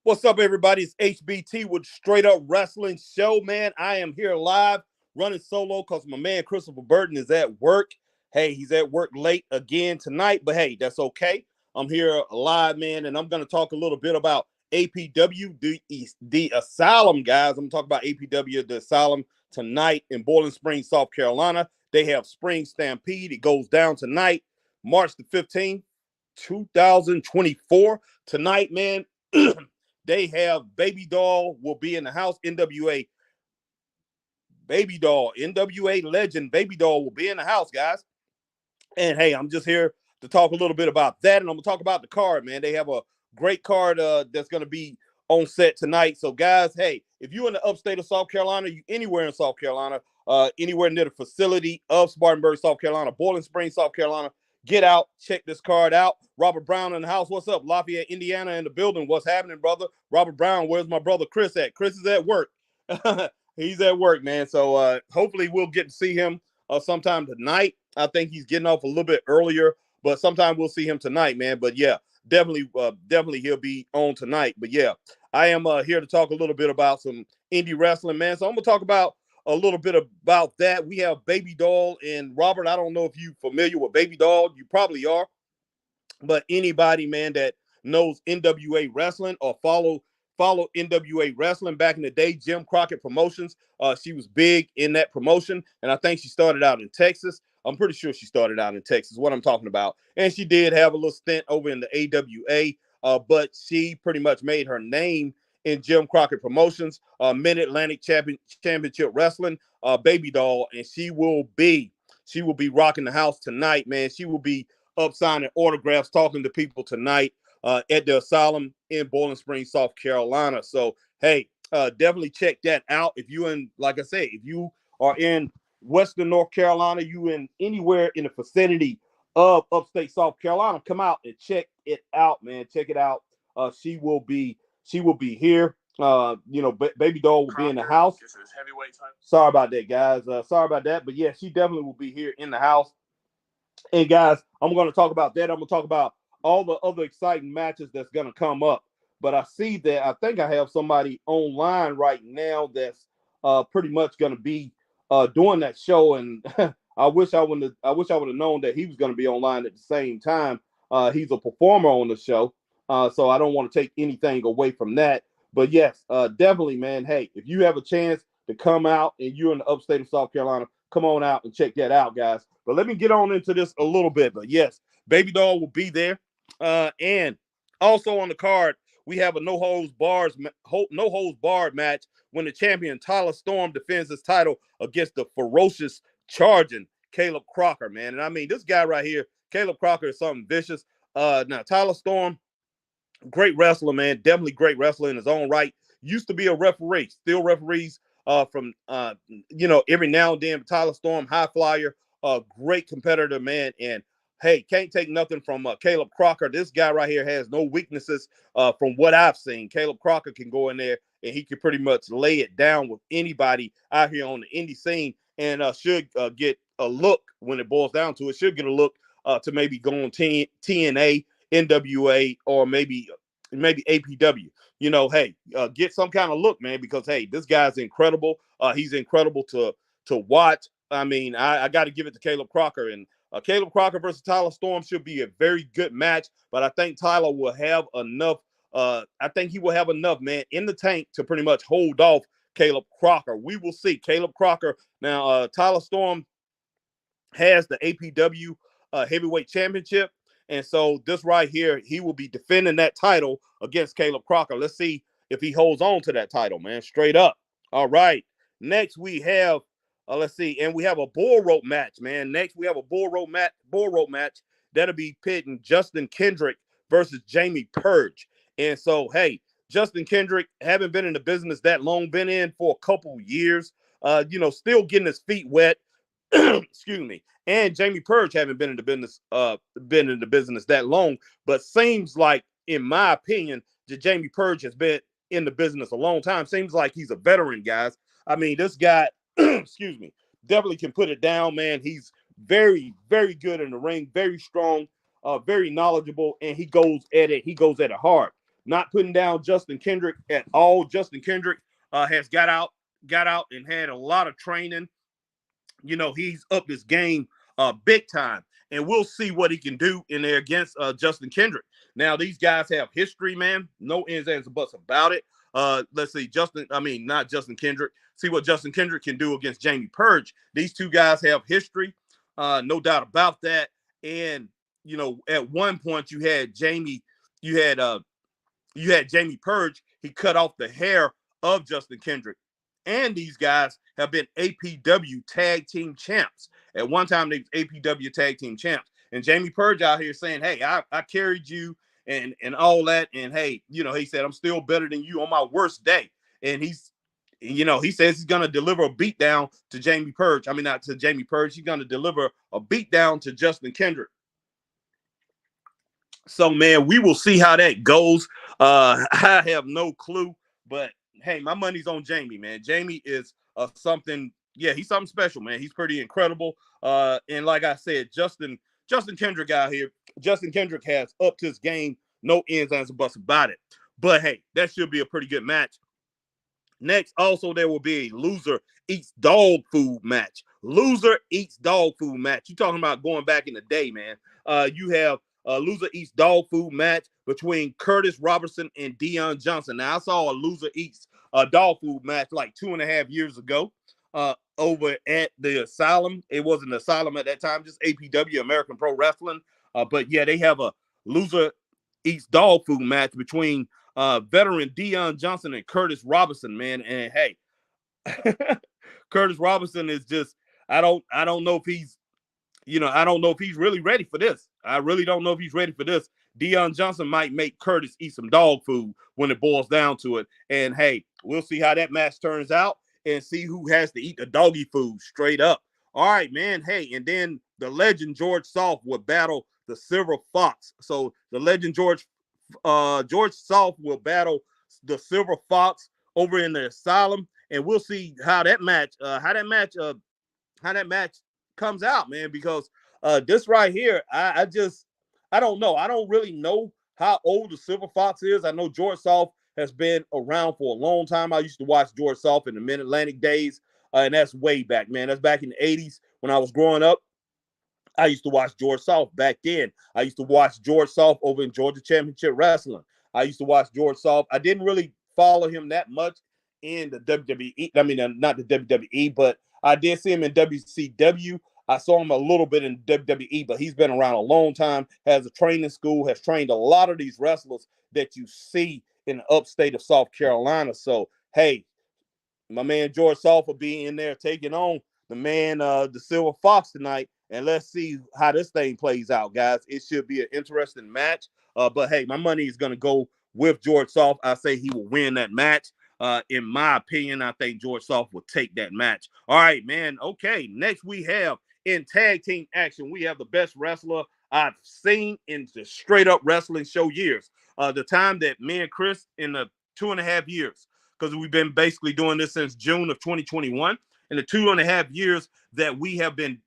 What's up, everybody? It's HBT with Straight Up Wrestling Show, man. I am here live running solo because my man Christopher Burton is at work. Hey, he's at work late again tonight, but hey, that's okay. I'm here live, man, and I'm going to talk a little bit about APW, the Asylum, guys. I'm going to talk about APW, the Asylum, tonight in Boiling Springs, South Carolina. They have Spring Stampede. It goes down tonight, March the 15th, 2024. Tonight, man. They have Baby Doll will be in the house. NWA Baby Doll, NWA legend Baby Doll will be in the house, guys. And hey, I'm just here to talk a little bit about that, and I'm gonna talk about the card, man. They have a great card that's gonna be on set tonight. So, guys, hey, if you're in the upstate of South Carolina, you anywhere in South Carolina, anywhere near the facility of Spartanburg, South Carolina, Boiling Springs, South Carolina, get out, check this card out. Robert Brown in the house. What's up? Lafayette, Indiana in the building. What's happening, brother? Robert Brown, where's my brother Chris at? Chris is at work. He's at work, man. So hopefully we'll get to see him sometime tonight. I think he's getting off a little bit earlier, but sometime we'll see him tonight, man. But yeah, definitely he'll be on tonight. But yeah, I am here to talk a little bit about some indie wrestling, man. So I'm gonna talk about a little bit about that. We have Baby Doll and Robert. I don't know if you're familiar with Baby Doll. You probably are, but anybody, man, that knows NWA wrestling or follow NWA wrestling back in the day, Jim Crockett Promotions. She was big in that promotion, and I think she started out in Texas. I'm pretty sure she started out in Texas, what I'm talking about. And she did have a little stint over in the AWA, but she pretty much made her name in Jim Crockett Promotions, Mid-Atlantic Championship Wrestling, Baby Doll, and she will be rocking the house tonight, man. She will be up signing autographs, talking to people tonight at the Asylum in Boiling Springs, South Carolina. So, hey, definitely check that out. If you like I said, if you are in Western North Carolina, you in anywhere in the vicinity of upstate South Carolina, come out and check it out, man. Check it out. She will be here. Baby Doll will be in the house. Sorry about that, guys. Sorry about that, but yeah, she definitely will be here in the house. And guys, I'm going to talk about that. I'm going to talk about all the other exciting matches that's going to come up. But I see that I think I have somebody online right now that's pretty much going to be doing that show. And I wish I would have known that he was going to be online at the same time. He's a performer on the show, so I don't want to take anything away from that. But yes, definitely, man. Hey, if you have a chance to come out and you're in the upstate of South Carolina, come on out and check that out, guys. But let me get on into this a little bit. But yes, Baby Doll will be there. And also on the card, we have a no holds barred match when the champion Tyler Storm defends his title against the ferocious charging Caleb Crocker, man. And I mean, this guy right here, Caleb Crocker, is something vicious. Now Tyler Storm, great wrestler, man. Definitely great wrestler in his own right. Used to be a referee, still referees from every now and then. Tyler Storm, high flyer, great competitor, man. And hey, can't take nothing from Caleb Crocker. This guy right here has no weaknesses from what I've seen. Caleb Crocker can go in there and he can pretty much lay it down with anybody out here on the indie scene, and should get a look when it boils down to it. Should get a look to maybe go on TNA, NWA, or maybe APW. Hey, get some kind of look, man, because hey, this guy's incredible. He's incredible to watch. I mean, I got to give it to Caleb Crocker, and Caleb Crocker versus Tyler Storm should be a very good match. But I think Tyler will have enough. I think he will have enough, man, in the tank to pretty much hold off Caleb Crocker. We will see. Caleb Crocker. Now, Tyler Storm has the APW heavyweight championship. And so this right here, he will be defending that title against Caleb Crocker. Let's see if he holds on to that title, man, straight up. All right. Next we have, let's see, and we have a bull rope match, man. Next we have a bull rope match. That'll be pitting Justin Kendrick versus Jamie Purge. And so, hey, Justin Kendrick haven't been in the business that long, been in for a couple years, still getting his feet wet. Excuse me. And Jamie Purge haven't been in the business that long, but seems like, in my opinion, that Jamie Purge has been in the business a long time. Seems like he's a veteran, guys. I mean, this guy, excuse me, definitely can put it down, man. He's very, very good in the ring, very strong, very knowledgeable, and he goes at it hard. not putting down Justin Kendrick at all. Justin Kendrick has got out and had a lot of training. He's up his game big time, and we'll see what he can do in there against Justin Kendrick. Now, these guys have history, man. No ins, ands, or buts about it. Let's see, not Justin Kendrick. See what Justin Kendrick can do against Jamie Purge. These two guys have history, no doubt about that. And at one point you had Jamie Purge. He cut off the hair of Justin Kendrick. And these guys have been APW tag team champs. At one time, they were APW tag team champs. And Jamie Purge out here saying, hey, I carried you and all that. And hey, he said, I'm still better than you on my worst day. And he says he's going to deliver a beatdown to Jamie Purge. I mean, not to Jamie Purge. He's going to deliver a beatdown to Justin Kendrick. So, man, we will see how that goes. I have no clue, but hey, my money's on Jamie, man. Jamie is something. Yeah, he's something special, man. He's pretty incredible. And like I said, Justin Kendrick out here. Justin Kendrick has upped his game. No ins, ands, or buts about it. But hey, that should be a pretty good match. Next, also, there will be a loser eats dog food match. Loser eats dog food match. You talking about going back in the day, man. You have a loser eats dog food match between Curtis Robertson and Deion Johnson. Now, I saw a loser eats dog food match like 2.5 years ago over at the Asylum. It wasn't Asylum at that time, just APW, American Pro Wrestling. But yeah, they have a loser eats dog food match between veteran Deion Johnson and Curtis Robertson, man. And hey, Curtis Robertson is just, I don't know if he's, I don't know if he's really ready for this. I really don't know if he's ready for this. Deion Johnson might make Curtis eat some dog food when it boils down to it. And hey, we'll see how that match turns out and see who has to eat the doggy food straight up. All right, man. Hey, and then the legend George Soft will battle the Silver Fox. So the legend George Soft will battle the Silver Fox over in the Asylum, and we'll see how that match comes out, man. Because this right here, I don't know. I don't really know how old the Silver Fox is. I know George Soft has been around for a long time. I used to watch George Soft in the Mid-Atlantic days, and that's way back, man. That's back in the 80s when I was growing up. I used to watch George Soft back then. I used to watch George Soft over in Georgia Championship Wrestling. I used to watch George Soft. I didn't really follow him that much in the WWE. I mean, not the WWE, but I did see him in WCW. I saw him a little bit in WWE, but he's been around a long time, has a training school, has trained a lot of these wrestlers that you see in the upstate of South Carolina. So, hey, my man George Soft will be in there taking on the man, the Silver Fox tonight. And let's see how this thing plays out, guys. It should be an interesting match. But hey, my money is going to go with George Soft. I say he will win that match. In my opinion, I think George Soft will take that match. All right, man. Okay, next we have in tag team action, we have the best wrestler I've seen in the straight up wrestling show years. The time that me and Chris in the 2.5 years, because we've been basically doing this since June of 2021. In the 2.5 years that we have been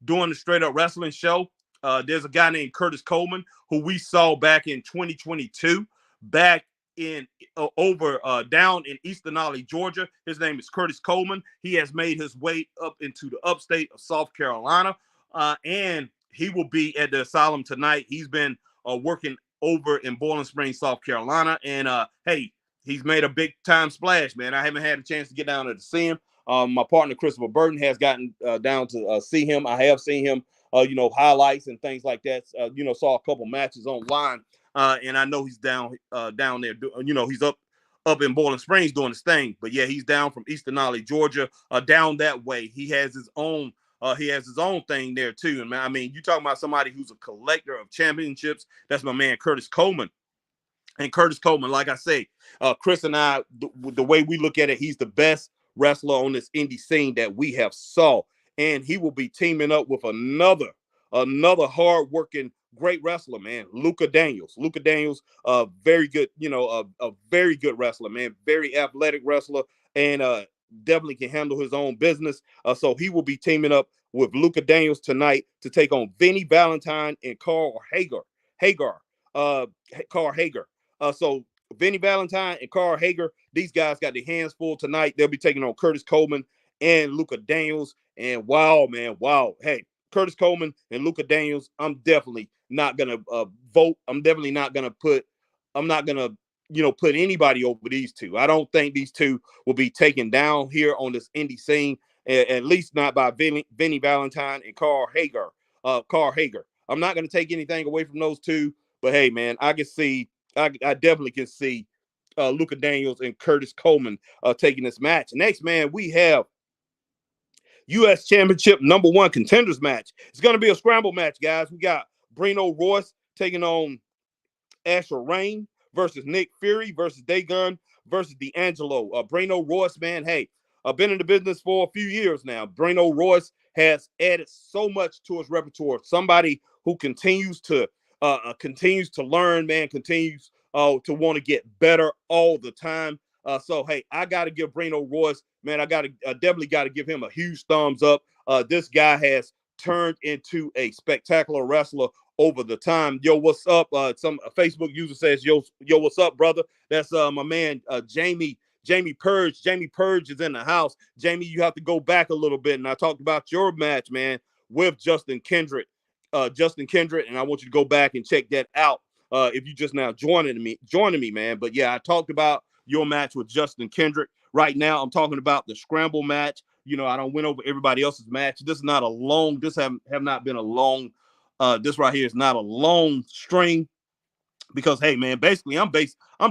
doing the straight up wrestling show, there's a guy named Curtis Coleman who we saw back in 2022, back in down in Eastern Ollie, Georgia. His name is Curtis Coleman. He has made his way up into the upstate of South Carolina, and he will be at the Asylum tonight. He's been working over in Bowling Springs, South Carolina, and hey, he's made a big time splash, man. I haven't had a chance to get down there to see him. My partner Christopher Burton has gotten down to see him. I have seen him, highlights and things like that. Saw a couple matches online, and I know he's down there. He's up in Bowling Springs doing his thing. But yeah, he's down from Eastern Ollie, Georgia, down that way. He has his own. He has his own thing there too. And I mean, you talking about somebody who's a collector of championships. That's my man Curtis Coleman. And Curtis Coleman, like I say, Chris and I, the way we look at it, he's the best wrestler on this indie scene that we have saw. And he will be teaming up with another hard-working, great wrestler, man, Luka Daniels. Luka Daniels, very good, a very good wrestler, man, very athletic wrestler, and definitely can handle his own business. So he will be teaming up with Luka Daniels tonight to take on Vinny Valentine and Carl Hager. Carl Hager. So Vinny Valentine and Carl Hager, these guys got their hands full tonight. They'll be taking on Curtis Coleman and Luka Daniels. And wow, man, wow. Hey, Curtis Coleman and Luka Daniels, I'm definitely not gonna vote. I'm definitely not gonna put. I'm not gonna put anybody over these two. I don't think these two will be taken down here on this indie scene, at least not by Vinny Valentine and Carl Hager. Carl Hager. I'm not gonna take anything away from those two, but hey, man, I can see. I definitely can see Luka Daniels and Curtis Coleman taking this match. Next, man, we have U.S. Championship #1 contenders match. It's going to be a scramble match, guys. We got Brino Royce taking on Asher Rain versus Nick Fury versus Dagon versus D'Angelo. Brino Royce, man, hey, I've been in the business for a few years now. Brino Royce has added so much to his repertoire. Somebody who continues to learn, man, continues to want to get better all the time. So hey, I got to give Brino Royce, man, I definitely got to give him a huge thumbs up. This guy has turned into a spectacular wrestler over the time. Yo, what's up? Some Facebook user says, yo, what's up, brother? That's my man Jamie Purge. Jamie Purge is in the house. Jamie, you have to go back a little bit. And I talked about your match, man, with Justin Kendrick. And I want you to go back and check that out. If you just now joining me, man. But yeah, I talked about your match with Justin Kendrick. Right now, I'm talking about the scramble match. I don't went over everybody else's match. This is not a long. This have not been a long. This right here is not a long string because hey, man, basically I'm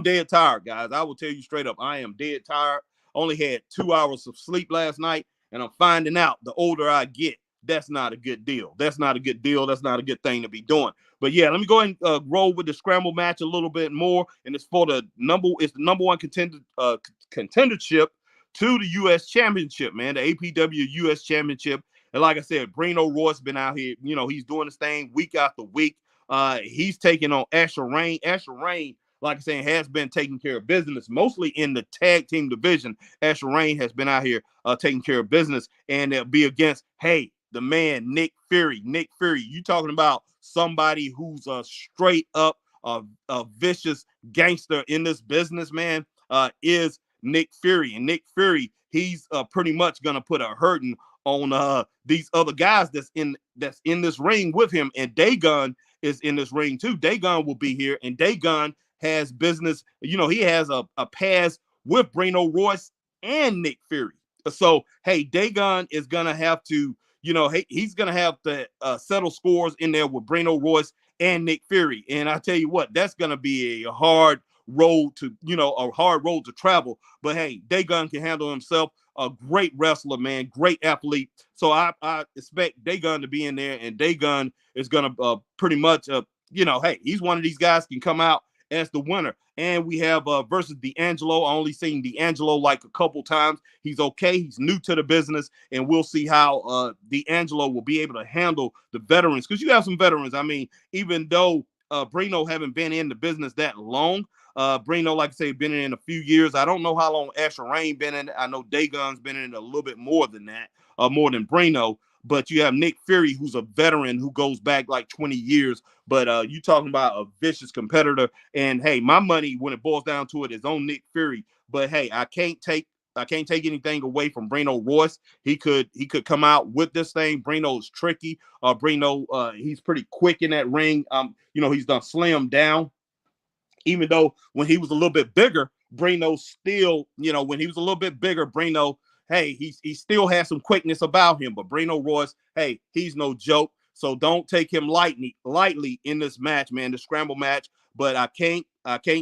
dead tired, guys. I will tell you straight up, I am dead tired. Only had 2 hours of sleep last night, and I'm finding out the older I get, that's not a good deal. That's not a good deal. That's not a good thing to be doing. But yeah, let me go ahead and roll with the scramble match a little bit more. And it's for the #1 contendership to the U.S. Championship, man, the APW U.S. Championship. And like I said, Brino Royce been out here. He's doing this thing week after week. He's taking on Asher Rain. Asher Rain, like I said, has been taking care of business, mostly in the tag team division. Asher Rain has been out here taking care of business, and it'll be against, hey, the man, Nick Fury. Nick Fury, you talking about somebody who's a straight up a vicious gangster in this business, man, is Nick Fury. And Nick Fury, he's pretty much going to put a hurting on these other guys that's in this ring with him. And Dagon is in this ring too. Dagon will be here, and Dagon has business. He has a pass with Brino Royce and Nick Fury. So, hey, Dagon is going to have to, he's going to have to settle scores in there with Brino Royce and Nick Fury. And I tell you what, that's going to be a hard road to travel. But hey, Dagon can handle himself. A great wrestler, man, great athlete. So I expect Dagon to be in there, and Dagon is going to pretty much, hey, he's one of these guys can come out as the winner. And we have versus D'Angelo. I only seen D'Angelo like a couple times. He's okay. He's new to the business, and we'll see how D'Angelo will be able to handle the veterans, because you have some veterans. I mean, even though Brino haven't been in the business that long, Brino, like I say, been in a few years. I don't know how long Asher Rain been in it. I know Dagon's been in it a little bit more than that, more than Brino. But you have Nick Fury, who's a veteran who goes back like 20 years. But you talking about a vicious competitor. And hey, my money, when it boils down to it, is on Nick Fury. But hey, I can't take anything away from Brino Royce. He could come out with this thing. Brino's tricky. Brino, he's pretty quick in that ring. He's done slim down. Even though when he was a little bit bigger, Brino still, when he was a little bit bigger, Brino, hey, he still has some quickness about him. But Brino Royce, hey, he's no joke. So don't take him lightly in this match, man, the scramble match. But I can't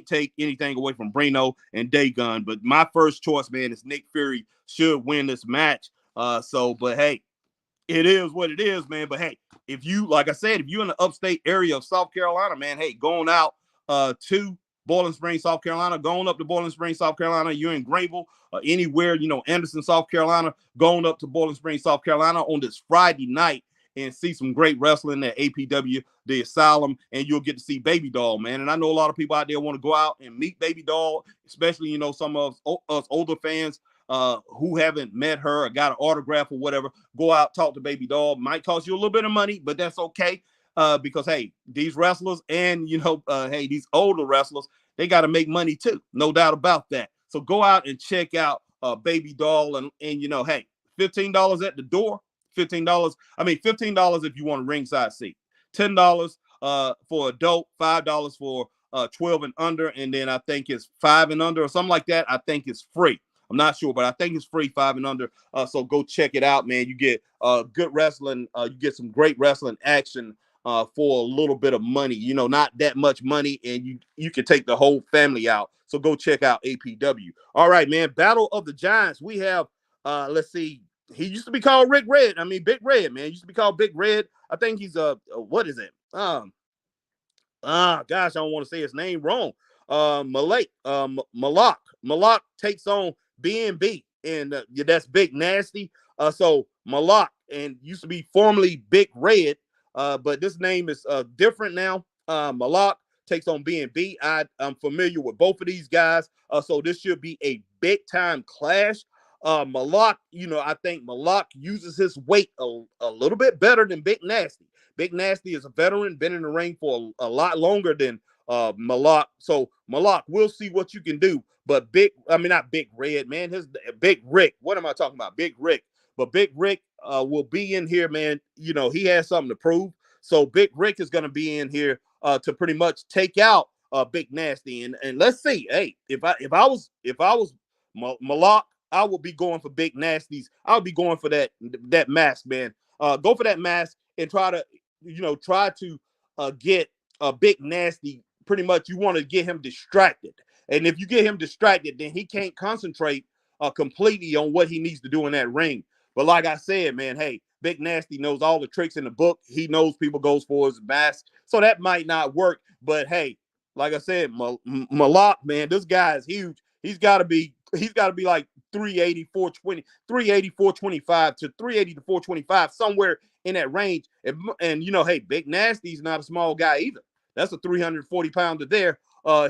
take anything away from Brino and Dagon. But my first choice, man, is Nick Fury should win this match. But hey, it is what it is, man. But hey, if you, like I said, if you're in the upstate area of South Carolina, man, hey, going out to Bowling Springs, South Carolina, going up to Bowling Springs, South Carolina, you're in Greenville, anywhere, Anderson, South Carolina, going up to Bowling Springs, South Carolina on this Friday night and see some great wrestling at APW, the Asylum, and you'll get to see Baby Doll, man. And I know a lot of people out there want to go out and meet Baby Doll, especially, some of us older fans who haven't met her or got an autograph or whatever. Go out, talk to Baby Doll. Might cost you a little bit of money, but that's okay. Because hey, these wrestlers and hey, these older wrestlers, they got to make money too. No doubt about that. So go out and check out Baby Doll, and you know, hey, $15 at the door. $15. I mean, $15 if you want a ringside seat. $10 for adult, $5 for 12 and under, and then I think it's 5 and under or something like that. I think it's free. I'm not sure, but I think it's free, 5 and under. So go check it out, man. You get good wrestling. You get some great wrestling action for a little bit of money. You know, not that much money, and you can take the whole family out. So go check out APW. All right, man. Battle of the Giants. We have, let's see. He used to be called Rick Red. I mean, Big Red, man. He used to be called Big Red. I think he's what is it? Gosh, I don't want to say his name wrong. Malak takes on BNB, and that's Big Nasty. So Malak, and used to be formerly Big Red, but this name is different now. Malak takes on BNB. I'm familiar with both of these guys, so this should be a big time clash. Malak, you know, I think Malak uses his weight a little bit better than Big Nasty. Big Nasty is a veteran, been in the ring for a lot longer than Malak. So Malak, we'll see what you can do. But not Big Red, man. His Big Rick. What am I talking about? Big Rick. But Big Rick will be in here, man. You know, he has something to prove. So Big Rick is going to be in here to pretty much take out Big Nasty. And let's see. Hey, if I was Malak, I would be going for Big Nasties. I would be going for that mask, man. Go for that mask and try to get a Big Nasty. Pretty much, you want to get him distracted. And if you get him distracted, then he can't concentrate completely on what he needs to do in that ring. But like I said, man, hey, Big Nasty knows all the tricks in the book. He knows people goes for his mask. So that might not work. But hey, like I said, Malak, man, this guy is huge. He's got to be like 380, 420, 380, 425 to 380 to 425, somewhere in that range. And you know, hey, Big Nasty's not a small guy either. That's a 340 pounder there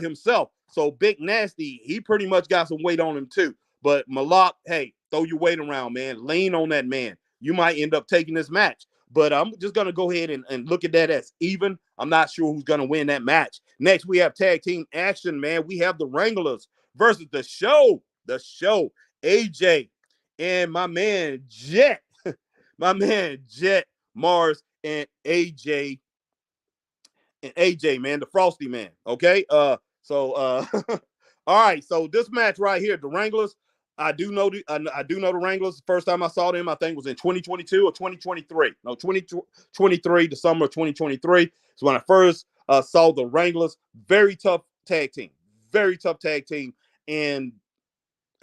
himself. So Big Nasty, he pretty much got some weight on him too. But Malak, hey, throw your weight around, man. Lean on that man. You might end up taking this match. But I'm just going to go ahead and look at that as even. I'm not sure who's going to win that match. Next, we have tag team action, man. We have the Wranglers versus the show. AJ and my man Jet Mars and AJ, man, the Frosty man. Okay. All right. So this match right here, the Wranglers, I do know the Wranglers. The first time I saw them, I think was in 2022 or 2023. No, 2023, the summer of 2023 is when I first saw the Wranglers. Very tough tag team. And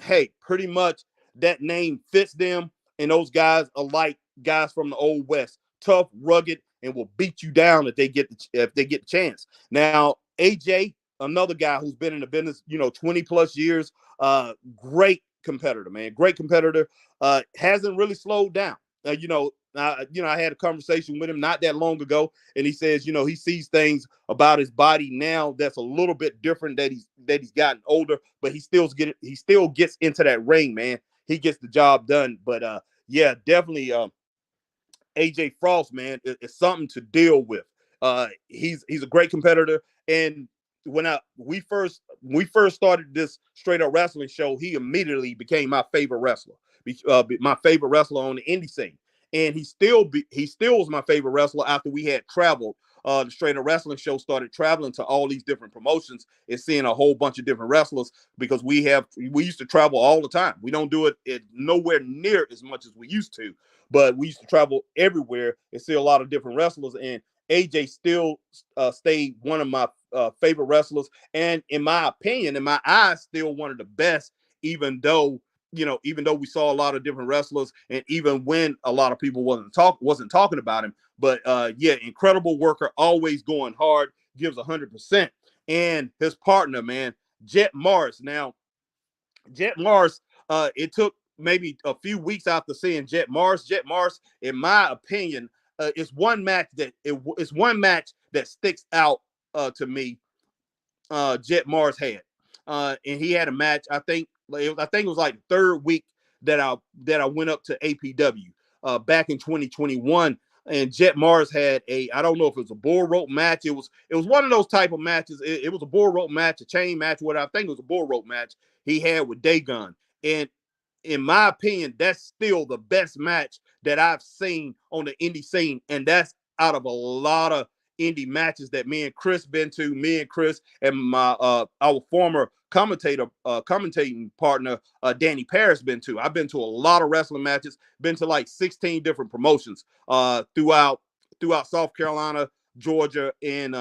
hey, pretty much that name fits them. And those guys are like guys from the old West, tough, rugged, and will beat you down if they get the chance. Now, AJ, another guy who's been in the business, 20 plus years, great competitor, man, great competitor. Hasn't really slowed down. I had a conversation with him not that long ago, and he says, he sees things about his body now that's a little bit different, that he's gotten older, but he still gets into that ring, man. He gets the job done. But yeah, definitely AJ Frost, man, is something to deal with. He's a great competitor, and when we first started this straight up wrestling show, he immediately became my favorite wrestler. My favorite wrestler on the indie scene. And he still was my favorite wrestler after we had traveled. The straight up wrestling show started traveling to all these different promotions and seeing a whole bunch of different wrestlers, because we used to travel all the time. We don't do it nowhere near as much as we used to, but we used to travel everywhere and see a lot of different wrestlers. And AJ still stayed one of my favorite wrestlers, and in my opinion, in my eyes, still one of the best, even though we saw a lot of different wrestlers, and even when a lot of people wasn't talking about him. But yeah, incredible worker, always going hard, gives 100%. And his partner, man, Jet Mars. Now, Jet Mars, it took maybe a few weeks after seeing Jet Mars, in my opinion, it's one match that sticks out to me. Jet Mars had, and he had a match. I think it was like the third week that I went up to APW back in 2021. and Jet Morris had I don't know if it was a bull rope match. It was one of those type of matches. It was a bull rope match, a chain match, whatever. I think it was a bull rope match he had with Dagon. And in my opinion, that's still the best match that I've seen on the indie scene. And that's out of a lot of indie matches that me and Chris and my our former commentating partner Danny Paris been to. I've been to a lot of wrestling matches, been to like 16 different promotions throughout South Carolina, Georgia, and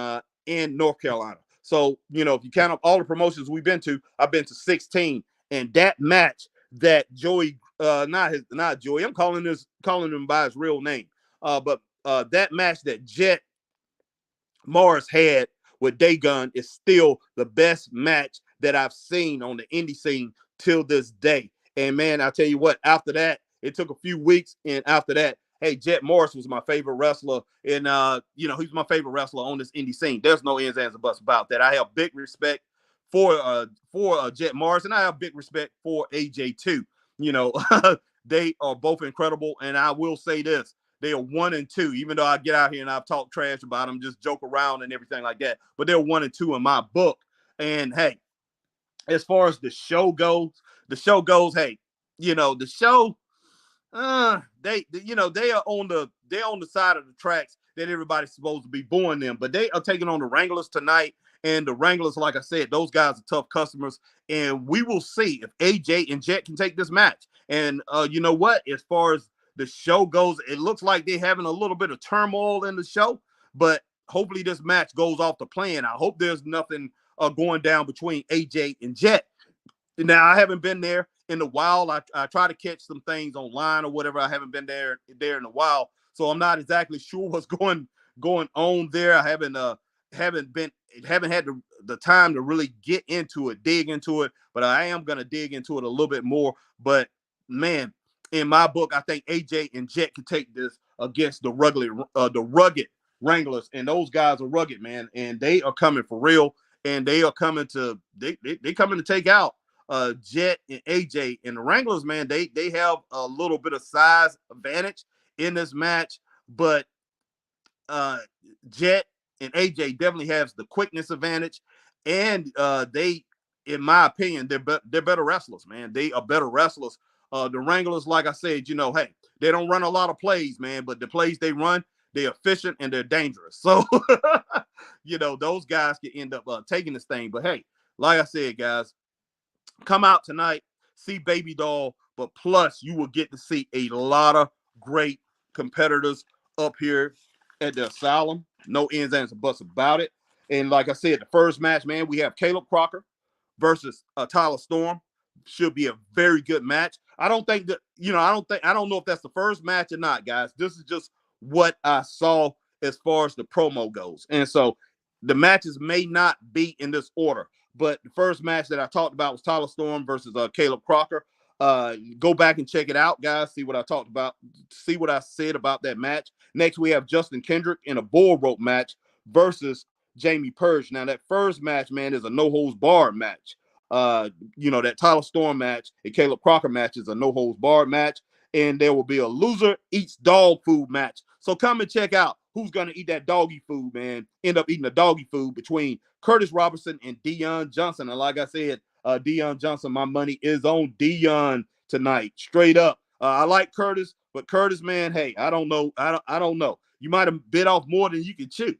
North Carolina. So, if you count up all the promotions we've been to, I've been to 16. And that match that Joey, not Joey, I'm calling him by his real name. But that match that Jet Morris had with Dagon is still the best match that I've seen on the indie scene till this day. And man, I tell you what, after that, it took a few weeks, and after that, hey, Jet Morris was my favorite wrestler, and he's my favorite wrestler on this indie scene. There's no ends, ands, or buts about that. I have big respect for Jet Morris, and I have big respect for AJ too. They are both incredible, and I will say this: they are 1 and 2. Even though I get out here and I've talked trash about them, just joke around and everything like that, but they're 1 and 2 in my book. And hey, as far as the show goes, hey, the show, they are on the side of the tracks that everybody's supposed to be booing them, but they are taking on the Wranglers tonight. And the Wranglers, like I said, those guys are tough customers, and we will see if AJ and Jet can take this match. And you know what? As far as the show goes, it looks like they're having a little bit of turmoil in the show, but hopefully this match goes off the plan. I hope there's nothing going down between AJ and Jet. Now, I haven't been there in a while. I try to catch some things online or whatever. I haven't been there in a while, so I'm not exactly sure what's going on there. I haven't had the time to really dig into it, but I am going to dig into it a little bit more. But man, in my book, I think AJ and Jet can take this against the rugged Wranglers, and those guys are rugged, man, and they are coming for real, and they are coming to they coming to take out Jet and AJ. And the Wranglers, man, they have a little bit of size advantage in this match, but Jet and AJ definitely has the quickness advantage, and they, in my opinion, they're better wrestlers, man. They are better wrestlers. The Wranglers, like I said, hey, they don't run a lot of plays, man, but the plays they run, they're efficient and they're dangerous. So, those guys can end up taking this thing. But hey, like I said, guys, come out tonight, see Baby Doll, but plus you will get to see a lot of great competitors up here at the Asylum. No ends, ands, or buts about it. And like I said, the first match, man, we have Caleb Crocker versus Tyler Storm. Should be a very good match. I don't know if that's the first match or not, guys. This is just what I saw as far as the promo goes. And so the matches may not be in this order, but the first match that I talked about was Tyler Storm versus Caleb Crocker. Go back and check it out, guys. See what I talked about. See what I said about that match. Next, we have Justin Kendrick in a bull rope match versus Jamie Purge. Now, that first match, man, is a no-holds-barred match. That Tyler Storm match and Caleb Crocker match is a no-holds-barred match, and there will be a loser eats dog food match. So come and check out who's going to eat that doggy food, man. End up eating the doggy food between Curtis Robertson and Dion Johnson. And like I said, Dion Johnson, my money is on Dion tonight, straight up. I like Curtis, but Curtis, man, hey, I don't know. I don't know. You might have bit off more than you can chew.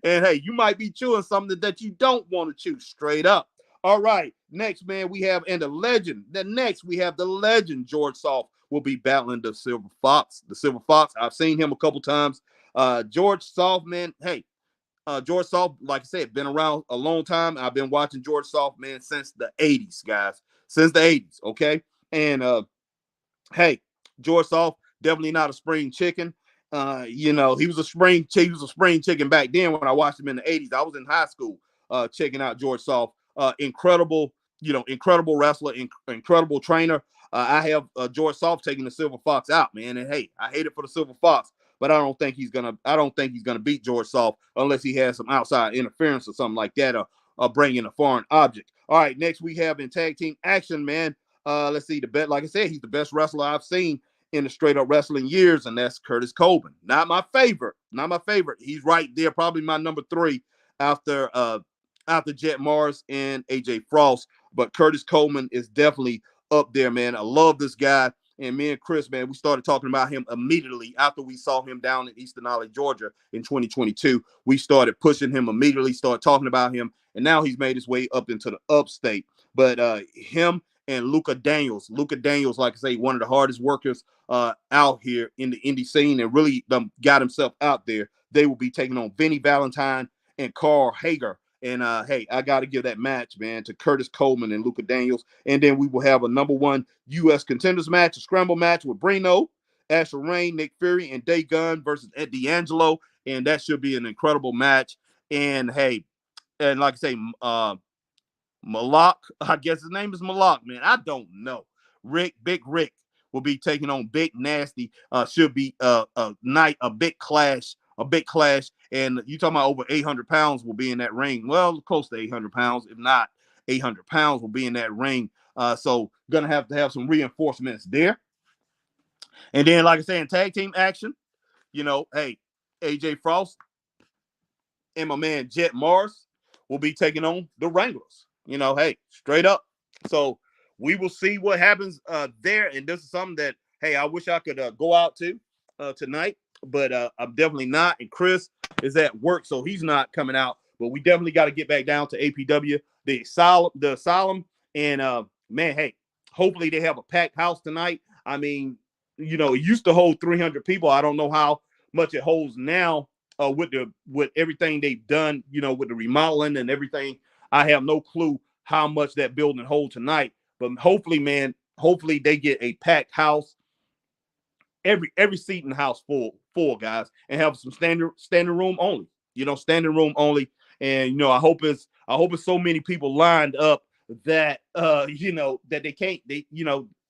And hey, you might be chewing something that you don't want to chew, straight up. All right, next, man, we have the legend George Soft will be battling the Silver Fox. The Silver Fox, I've seen him a couple times. George Soft, man, hey, George Soft, like I said, been around a long time. I've been watching George Soft, man, since the 80s, guys. Since the 80s, okay? And hey, George Soft, definitely not a spring chicken. He was a spring chicken back then when I watched him in the 80s. I was in high school checking out George Soft. Incredible wrestler, incredible trainer. I have George Soft taking the Silver Fox out, man. And hey, I hate it for the Silver Fox, but I don't think he's gonna beat George Soft unless he has some outside interference or something like that, or bring in a foreign object. All right, next we have in tag team action, man. Let's see, like I said, he's the best wrestler I've seen in the straight up wrestling years, and that's Curtis Coleman. Not my favorite. Not my favorite. He's right there, probably my number 3 after Jet Morris and AJ Frost. But Curtis Coleman is definitely up there, man. I love this guy. And me and Chris, man, we started talking about him immediately after we saw him down in Eastern Ollie, Georgia in 2022. We started pushing him immediately, started talking about him, and now he's made his way up into the upstate. But him and Luka Daniels, like I say, one of the hardest workers out here in the indie scene, and really got himself out there. They will be taking on Vinny Valentine and Carl Hager. And hey, I got to give that match, man, to Curtis Coleman and Luka Daniels. And then we will have a number 1 U.S. contenders match, a scramble match with Brino, Asher Rain, Nick Fury, and Day Gunn versus Ed D'Angelo. And that should be an incredible match. And hey, and like I say, Malak, I guess his name is Malak, man. I don't know. Big Rick will be taking on Big Nasty. Should be a big clash. And you talking about over 800 pounds will be in that ring. Well, close to 800 pounds, if not 800 pounds will be in that ring. So gonna have to have some reinforcements there. And then, like I say, in tag team action, hey, AJ Frost and my man Jet Morris will be taking on the Wranglers. Hey, straight up. So we will see what happens there. And this is something that, hey, I wish I could go out to tonight, but I'm definitely not. And Chris is at work, so he's not coming out. But we definitely got to get back down to APW, the Asylum. And man, hey, hopefully they have a packed house tonight. I mean, it used to hold 300 people. I don't know how much it holds now with everything they've done, with the remodeling and everything. I have no clue how much that building holds tonight. But hopefully, man, they get a packed house. Every seat in the house full, guys, and have some standing room only. Standing room only. And I hope it's so many people lined up that that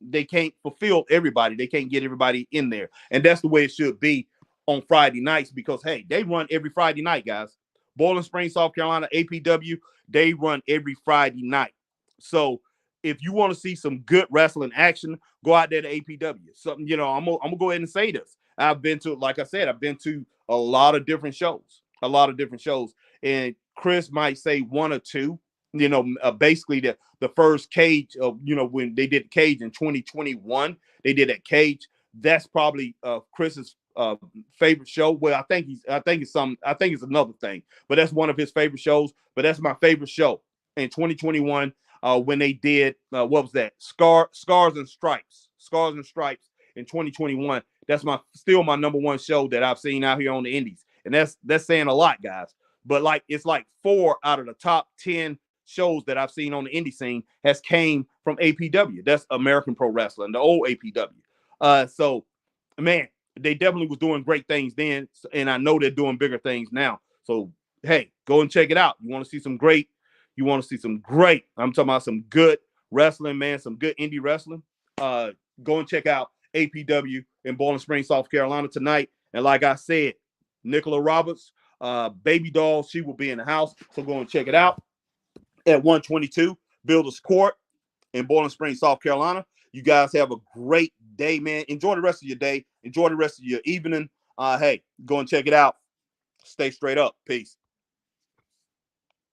they can't fulfill everybody. They can't get everybody in there. And that's the way it should be on Friday nights, because hey, they run every Friday night, guys. Bowling Springs, South Carolina, APW, they run every Friday night. So if you want to see some good wrestling action, go out there to APW. Something, I'm gonna go ahead and say this. I've been to a lot of different shows. And Chris might say 1 or 2. Basically the first Cage of, when they did Cage in 2021, they did that Cage. That's probably Chris's favorite show. Well, I think it's another thing, but that's one of his favorite shows. But that's my favorite show in 2021. When they did what was that? Scars and Stripes in 2021. That's still my number 1 show that I've seen out here on the Indies, and that's saying a lot, guys. But it's like 4 out of the top 10 shows that I've seen on the indie scene has came from APW. That's American Pro Wrestling, the old APW. So, man, they definitely was doing great things then, and I know they're doing bigger things now. So, hey, go and check it out. You want to see some great, I'm talking about some good wrestling, man, some good indie wrestling. Go and check out APW in Bowling Springs, South Carolina tonight. And like I said, Nicola Roberts, Baby Doll, she will be in the house. So go and check it out at 122 Builders Court in Bowling Springs, South Carolina. You guys have a great day, man. Enjoy the rest of your day. Enjoy the rest of your evening. Hey, go and check it out. Stay straight up. Peace.